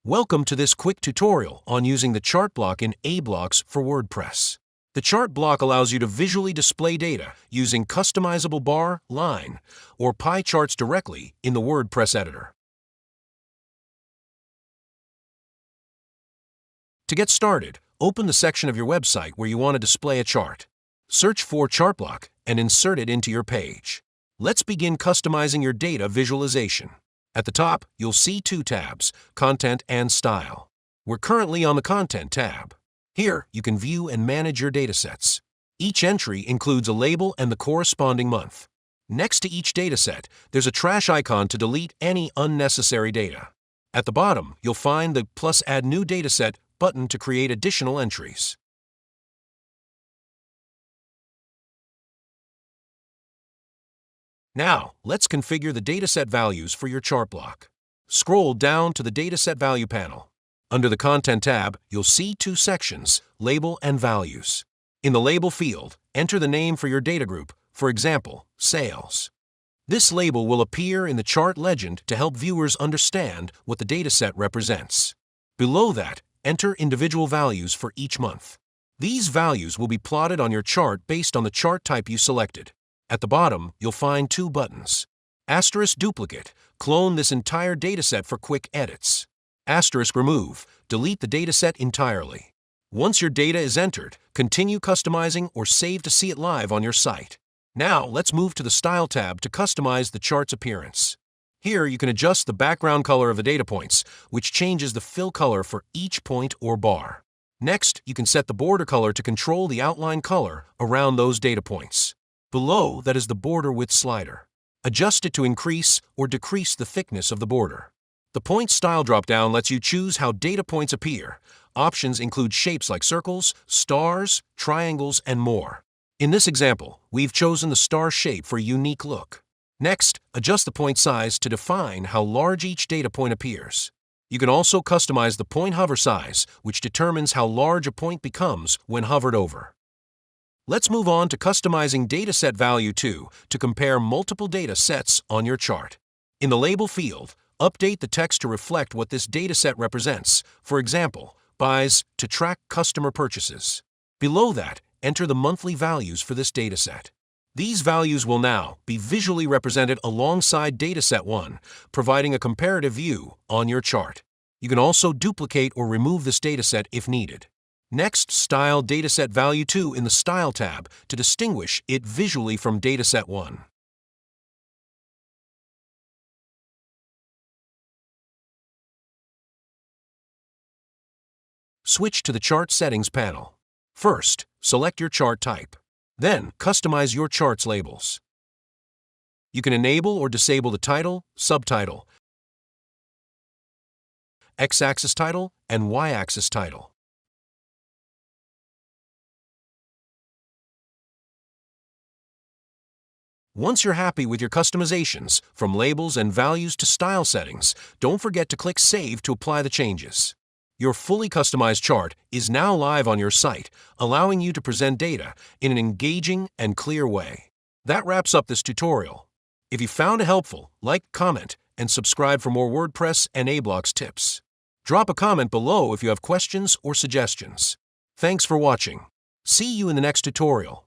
Welcome to this quick tutorial on using the chart block in aBlocks for WordPress. The chart block allows you to visually display data using customizable bar, line, or pie charts directly in the WordPress editor. To get started, open the section of your website where you want to display a chart. Search for chart block and insert it into your page. Let's begin customizing your data visualization. At the top, you'll see two tabs, Content and Style. We're currently on the Content tab. Here, you can view and manage your datasets. Each entry includes a label and the corresponding month. Next to each dataset, there's a trash icon to delete any unnecessary data. At the bottom, you'll find the plus Add New Dataset button to create additional entries. Now, let's configure the dataset values for your chart block. Scroll down to the Dataset Value panel. Under the Content tab, you'll see two sections, Label and Values. In the Label field, enter the name for your data group, for example, Sales. This label will appear in the chart legend to help viewers understand what the dataset represents. Below that, enter individual values for each month. These values will be plotted on your chart based on the chart type you selected. At the bottom, you'll find two buttons. Asterisk Duplicate, clone this entire dataset for quick edits. Asterisk Remove, delete the dataset entirely. Once your data is entered, continue customizing or save to see it live on your site. Now, let's move to the Style tab to customize the chart's appearance. Here, you can adjust the background color of the data points, which changes the fill color for each point or bar. Next, you can set the border color to control the outline color around those data points. Below that is the border width slider. Adjust it to increase or decrease the thickness of the border. The Point Style dropdown lets you choose how data points appear. Options include shapes like circles, stars, triangles, and more. In this example, we've chosen the star shape for a unique look. Next, adjust the point size to define how large each data point appears. You can also customize the point hover size, which determines how large a point becomes when hovered over. Let's move on to customizing Dataset Value 2 to compare multiple data sets on your chart. In the Label field, update the text to reflect what this dataset represents, for example, buys to track customer purchases. Below that, enter the monthly values for this dataset. These values will now be visually represented alongside Dataset 1, providing a comparative view on your chart. You can also duplicate or remove this dataset if needed. Next, style Dataset Value 2 in the Style tab to distinguish it visually from Dataset 1. Switch to the Chart Settings panel. First, select your chart type. Then, customize your chart's labels. You can enable or disable the title, subtitle, x-axis title, and y-axis title. Once you're happy with your customizations, from labels and values to style settings, don't forget to click Save to apply the changes. Your fully customized chart is now live on your site, allowing you to present data in an engaging and clear way. That wraps up this tutorial. If you found it helpful, like, comment, and subscribe for more WordPress and aBlocks tips. Drop a comment below if you have questions or suggestions. Thanks for watching. See you in the next tutorial.